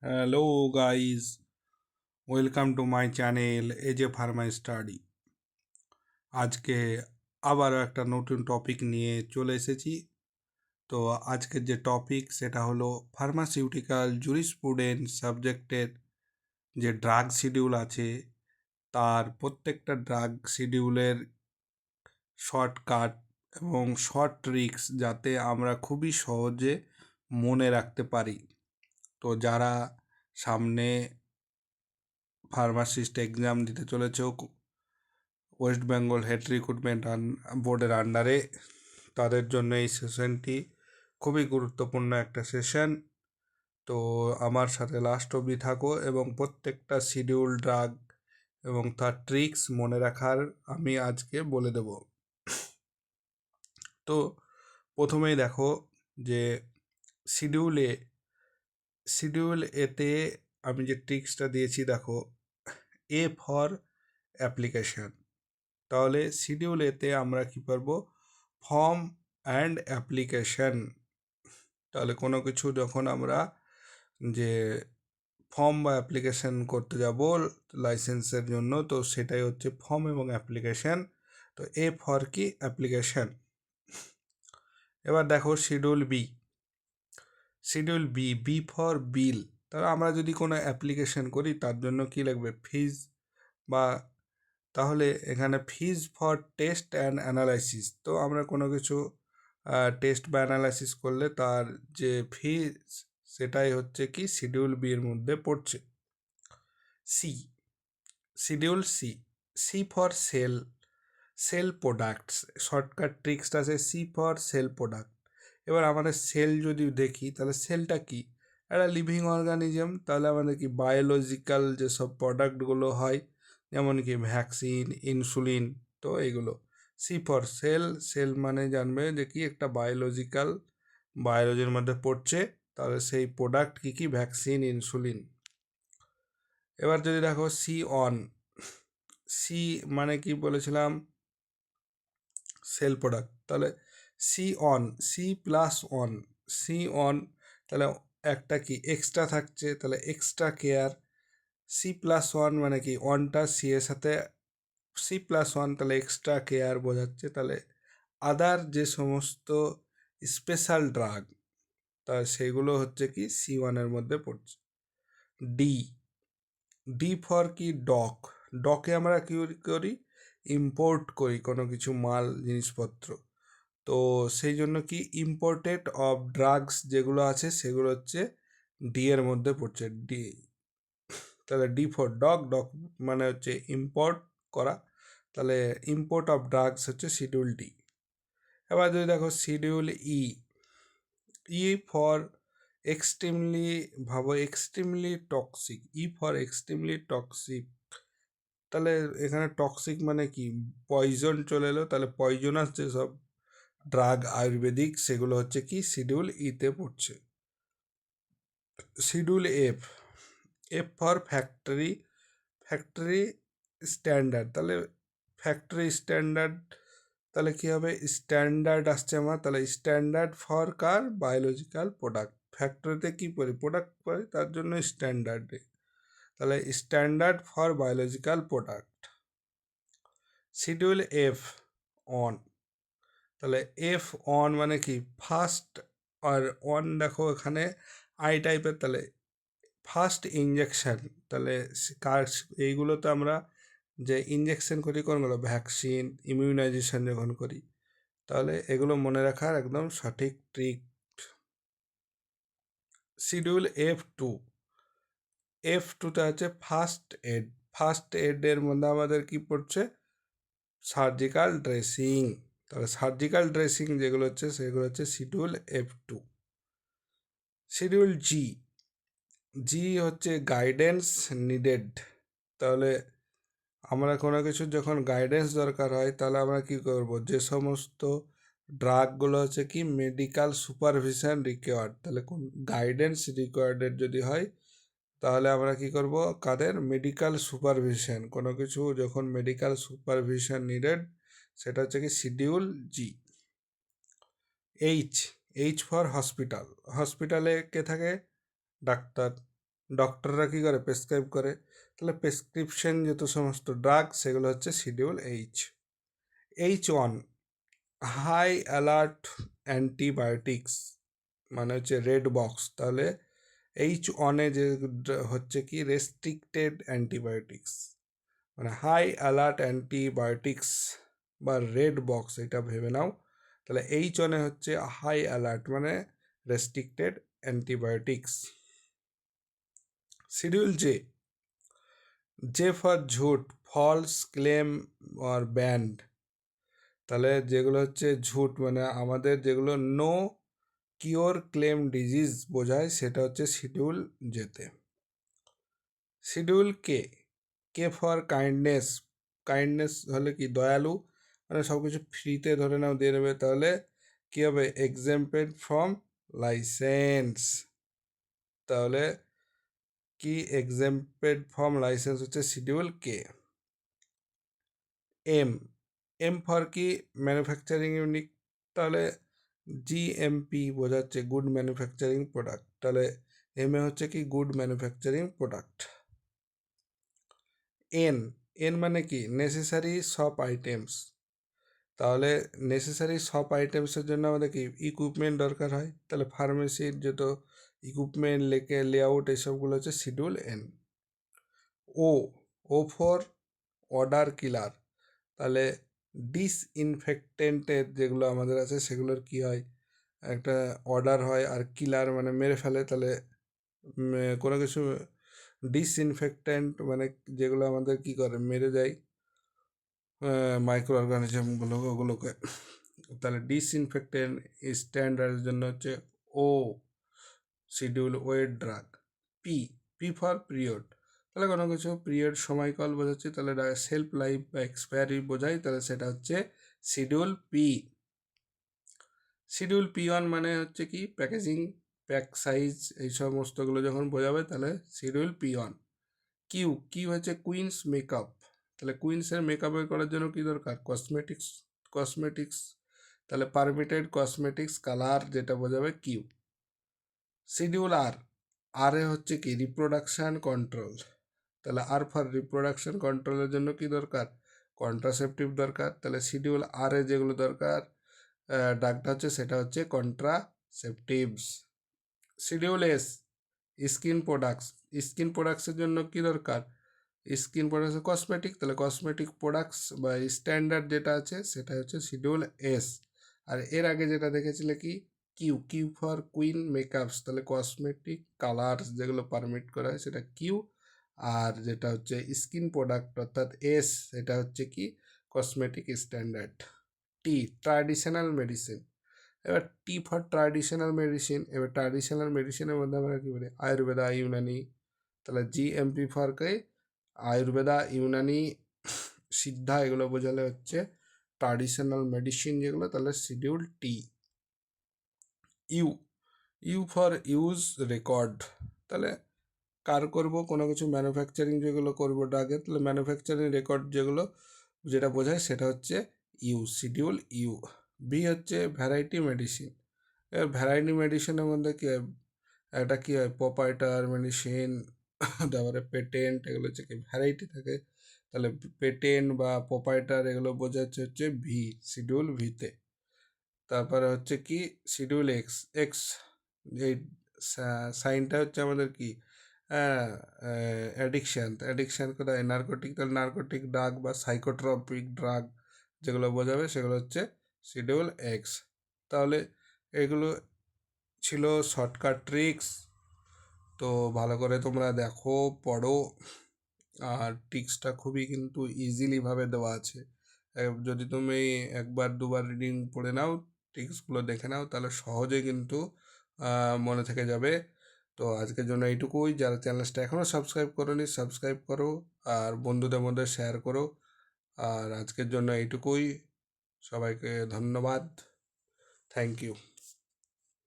Hello guys, welcome to my channel AJ pharma study. আজকে আবারও একটা নতুন টপিক নিয়ে চলে এসেছি। তো আজকের যে টপিক সেটা হলো ফার্মাসিউটিক্যাল জুরিসপ্রুডেন্স সাবজেক্টের যে ড্রাগ শিডিউল আছে তার প্রত্যেকটা ড্রাগ শিডিউলের শর্টকাট এবং শর্ট ট্রিক্স যাতে আমরা খুবই সহজে মনে রাখতে পারি। তো যারা সামনে ফার্মাসিস্ট এক্সাম দিতে চলেছে ওয়েস্ট বেঙ্গল হেড রিক্রুটমেন্ট বোর্ডের আন্ডারে, তাদের জন্য এই সেশনটি খুবই গুরুত্বপূর্ণ একটা সেশন। তো আমার সাথে লাস্ট অবধি থাকো এবং প্রত্যেকটা শিডিউল ড্রাগ এবং তার ট্রিক্স মনে রাখার আমি আজকে বলে দেব। তো প্রথমেই দেখো যে শিডিউল এতে আমি যে ট্রিক্সটা দিয়েছি দেখো, এ ফর অ্যাপ্লিকেশন। তাহলে শিডিউল এতে আমরা কি পারবো, ফর্ম অ্যান্ড অ্যাপ্লিকেশন। তাহলে কোনো কিছু যখন আমরা যে ফর্ম বা অ্যাপ্লিকেশন করতে যাব লাইসেন্সের জন্য, তো সেটাই হচ্ছে ফর্ম এবং অ্যাপ্লিকেশন। তো এ ফর কি অ্যাপ্লিকেশন। এবার দেখো বি ফর বিল। তাহলে আমরা যদি কোনো অ্যাপ্লিকেশন করি তার জন্য কি লাগবে, ফিজ। বা তাহলে এখানে fees for test and analysis. তো আমরা কোনো কিছু টেস্ট বা অ্যানালাইসিস করলে তার যে ফিজ সেটাই হচ্ছে কি শিডিউল বি এর মধ্যে পড়ছে। C schedule C for sale products. Shortcut ট্রিক্সটা আছে সি ফর সেল প্রোডাক্ট। এবার আমাদের সেল যদি দেখি তাহলে সেলটা কি, একটা লিভিং অর্গানিজম। তাহলে আমাদের কি বায়োলজিক্যাল যেসব প্রোডাক্টগুলো হয়, যেমন কি ভ্যাকসিন, ইনসুলিন, তো এগুলো। সি ফর সেল মানে জানবে যে কি একটা বায়োলজির মধ্যে পড়ছে। তাহলে সেই প্রোডাক্ট কি ভ্যাকসিন, ইনসুলিন। এবার যদি দেখো সি মানে কি বলেছিলাম, সেল প্রোডাক্ট। তাহলে সি+1 সি অন, তাহলে একটা কি এক্সট্রা থাকছে, তাহলে এক্সট্রা কেয়ার। সি+1 মানে কি ওয়ানটা সি এর সাথে সি+1, তাহলে এক্সট্রা কেয়ার বোঝাচ্ছে। তাহলে আদার যে সমস্ত স্পেশাল ড্রাগ, তা সেগুলো হচ্ছে কি সি1-এর মধ্যে পড়ছে। ডি ডি ফর কি ডকে আমরা কি করি, ইম্পোর্ট করি কোনো কিছু মাল জিনিসপত্র। তো সেই জন্য কি ইম্পোর্টেড অফ ড্রাগস যেগুলো আছে সেগুলো হচ্ছে ডি এর মধ্যে পড়ছে। ডি, তাহলে ডি ফর ডগ মানে হচ্ছে ইম্পোর্ট করা। তাহলে ইম্পোর্ট অফ ড্রাগস হচ্ছে শিডিউল ডি। এবার যদি দেখো schedule E for extremely toxic. For extremely toxic. তাহলে এখানে টক্সিক মানে কি পয়জন চলে এলো। তাহলে পয়জনাস যেসব ড্রাগ আয়ুর্বেদিক সেগুলো হচ্ছে কি শিডিউল ইতে পড়ছে। Schedule F for factory standard. তাহলে ফ্যাক্টরি স্ট্যান্ডার্ড, তাহলে কী হবে, স্ট্যান্ডার্ড আসছে আমার। তাহলে standard for car, biological product. ফ্যাক্টরিতে কী করি, প্রোডাক্ট করি, তার জন্য স্ট্যান্ডার্ডে। তাহলে standard for biological product. Schedule F on. তাহলে এফ অন মানে কি ফার্স্ট, আর অন দেখো এখানে আই টাইপের। তাহলে ফার্স্ট ইঞ্জেকশান। তাহলে কার এইগুলোতে আমরা যে ইঞ্জেকশন করি কোনগুলো, ভ্যাকসিন, ইমিউনাইজেশন যখন করি। তাহলে এগুলো মনে রাখার একদম সঠিক ট্রিক। শিডিউল এফ টুতে আছে ফার্স্ট এডের মধ্যে আমাদের কি পড়ছে, সার্জিক্যাল ড্রেসিং। তাহলে সার্জিক্যাল ড্রেসিং যেগুলো হচ্ছে সেগুলো হচ্ছে শিডিউল F2। শিডিউল জি হচ্ছে গাইডেন্স নিডেড। তাহলে আমরা কোনো কিছু যখন গাইডেন্স দরকার হয় তাহলে আমরা কি করব, যে সমস্ত ড্রাগগুলো হচ্ছে কি মেডিকেল সুপারভিশন রিকোয়ার্ড। তাহলে কোন গাইডেন্স রিকোয়ার্ডের যদি হয় তাহলে আমরা কি করব, কাদের মেডিকেল সুপারভিশন, কোনো কিছু যখন মেডিকেল সুপারভিশন নিডেড সেটা হচ্ছে কি শিডিউল জি। এইচ ফর হসপিটালে কে থাকে, ডাক্তার। ডক্টররা কী করে প্রেসক্রাইব করে, তাহলে প্রেসক্রিপশন যত সমস্ত ড্রাগ সেগুলো হচ্ছে schedule H1 high alert antibiotics মানে হচ্ছে রেড বক্স। তাহলে H1 যে হচ্ছে কি রেস্ট্রিক্টেড অ্যান্টিবায়োটিক্স, মানে হাই অ্যালার্ট অ্যান্টিবায়োটিক্স বা রেড বক্স, এটা ভেবে নাও। তাহলে H1 হচ্ছে হাই অ্যালার্ট মানে restricted antibiotics. Schedule J for ঝুট, ফলস ক্লেম আর ব্যান্ড। তাহলে যেগুলো হচ্ছে ঝুট মানে আমাদের যেগুলো নো কিওর ক্লেম ডিজিজ বোঝায় সেটা হচ্ছে শিডিউল জেতে। Schedule K for kindness, kindness হলে কি দয়ালু, মানে সব কিছু ফ্রিতে ধরে নাও দিয়ে দেবে, তাহলে কী হবে এক্সেম্পটেড ফ্রম লাইসেন্স। তাহলে কি এক্সেম্পটেড ফ্রম লাইসেন্স হচ্ছে শিডিউল এম ফর কি ম্যানুফ্যাকচারিং ইউনিট, তাহলে GMP বোঝাচ্ছে গুড ম্যানুফ্যাকচারিং প্রোডাক্ট, তাহলে এম হচ্ছে কি গুড ম্যানুফ্যাকচারিং প্রোডাক্ট। এন মানে কি নেসেসারি শপ আইটেমস, তাহলে নেসেসারি শপ আইটেমসের জন্য আমাদের কি ইকুইপমেন্ট দরকার হয়, তাহলে ফার্মেসির যত ইকুইপমেন্ট লেআউট এসবগুলো হচ্ছে schedule N. O for order killer, তাহলে ডিসইনফেক্টেন্টের যেগুলো আমাদের আছে সেগুলোর কি হয় একটা অর্ডার হয়, আর কিলার মানে মেরে ফেলে, তাহলে কোনো কিছু ডিসইনফেক্টেন্ট মানে যেগুলো আমাদের কি করে মেরে যায় মাইক্রো অর্গানিজমগুলো ওগুলোকে, তাহলে ডিসইনফেক্টেন্ট স্ট্যান্ডার্ডের জন্য হচ্ছে ও শিডিউল ওয়েট ড্রাগ। পি ফর পিরিয়ড, তাহলে কোনো কিছু পিরিয়ড সময়কাল বোঝাচ্ছে, তাহলে সেলফ লাইফ বা এক্সপায়ারি বোঝায়, তাহলে সেটা হচ্ছে শিডিউল শিডিউল P1 মানে হচ্ছে কি প্যাকেজিং, প্যাক সাইজ, এই সমস্তগুলো যখন বোঝাবে তাহলে শিডিউল P1। কিউ হচ্ছে কুইন্স মেকআপ, তাহলে কুইন্সের মেকআপের করার জন্য কি দরকার কসমেটিক্স, তাহলে পারমিটেড কসমেটিক্স কালার যেটা বোঝাবে কিউ। শিডিউল আর এ হচ্ছে কি রিপ্রোডাকশান কন্ট্রোল, তাহলে আর ফর রিপ্রোডাকশান কন্ট্রোলের জন্য কি দরকার কন্ট্রাসেপটিভ দরকার, তাহলে শিডিউল আর এ যেগুলো দরকার ডাকটা হচ্ছে সেটা হচ্ছে কন্ট্রাসেপটিভস। শিডিউল এস স্কিন প্রোডাক্টসের জন্য কি দরকার স্কিন প্রোডাক্টস কসমেটিক, তাহলে কসমেটিক প্রোডাক্টস বা স্ট্যান্ডার্ড যেটা আছে সেটা হচ্ছে শিডিউল এস। আর এর আগে যেটা দেখেছিলে কি কিউ ফর কুইন মেকআপস, তাহলে কসমেটিক কালার্স যেগুলো পারমিট করা হয় সেটা কিউ, আর যেটা হচ্ছে স্কিন প্রোডাক্ট অর্থাৎ এস সেটা হচ্ছে কি কসমেটিক স্ট্যান্ডার্ড। ট্র্যাডিশনাল মেডিসিন, এবার টি ফর ট্র্যাডিশনাল মেডিসিন, এবার ট্র্যাডিশনাল মেডিসিনের মধ্যে আমরা কী বলি আয়ুর্বেদা ইউনানি, তাহলে GMP ফর কে আয়ুর্বেদা ইউনানি সিদ্ধা, এগুলো বোঝালে হচ্ছে ট্র্যাডিশনাল মেডিসিন যেগুলো, তাহলে schedule U for use record, তাহলে কার করব কোনো কিছু ম্যানুফ্যাকচারিং যেগুলো করবো আগে, তাহলে ম্যানুফ্যাকচারিং রেকর্ড যেগুলো যেটা বোঝায় সেটা হচ্ছে শিডিউল ইউ। বি হচ্ছে ভ্যারাইটি মেডিসিন, এবার ভ্যারাইটি মেডিসিনের মধ্যে কী হয় একটা কী হয় প্রপার্টার মেডিসিন তারপরে পেটেন্ট, এগুলো হচ্ছে কি ভ্যারাইটি থাকে, তাহলে পেটেন্ট বা প্রপার্টার এগুলো বোঝাচ্ছে হচ্ছে শিডিউল ভিতে। তারপরে হচ্ছে কি শিডিউল এক্স এই সাইনটা হচ্ছে আমাদের কি অ্যাডিকশান কোথায় নার্কোটিক, তাহলে নার্কোটিক ড্রাগ বা সাইকোট্রপিক ড্রাগ যেগুলো বোঝাবে সেগুলো হচ্ছে শিডিউল এক্স। তাহলে এগুলো ছিল শর্টকাট ট্রিক্স, তো ভালো করে তোমরা দেখো পড়ো, আর ট্রিক্সটা খুবই কিন্তু ইজিলিভাবে দেওয়া আছে, যদি তুমি একবার দুবার রিডিং পড়ে নাও ট্রিক্সগুলো দেখে নাও তাহলে সহজে কিন্তু মনে থেকে যাবে। তো আজকের জন্য এইটুকুই, যারা চ্যানেলটা এখনও সাবস্ক্রাইব করোনি সাবস্ক্রাইব করো, আর বন্ধুদের মধ্যে শেয়ার করো। আর আজকের জন্য এইটুকুই, সবাইকে ধন্যবাদ, থ্যাংক ইউ।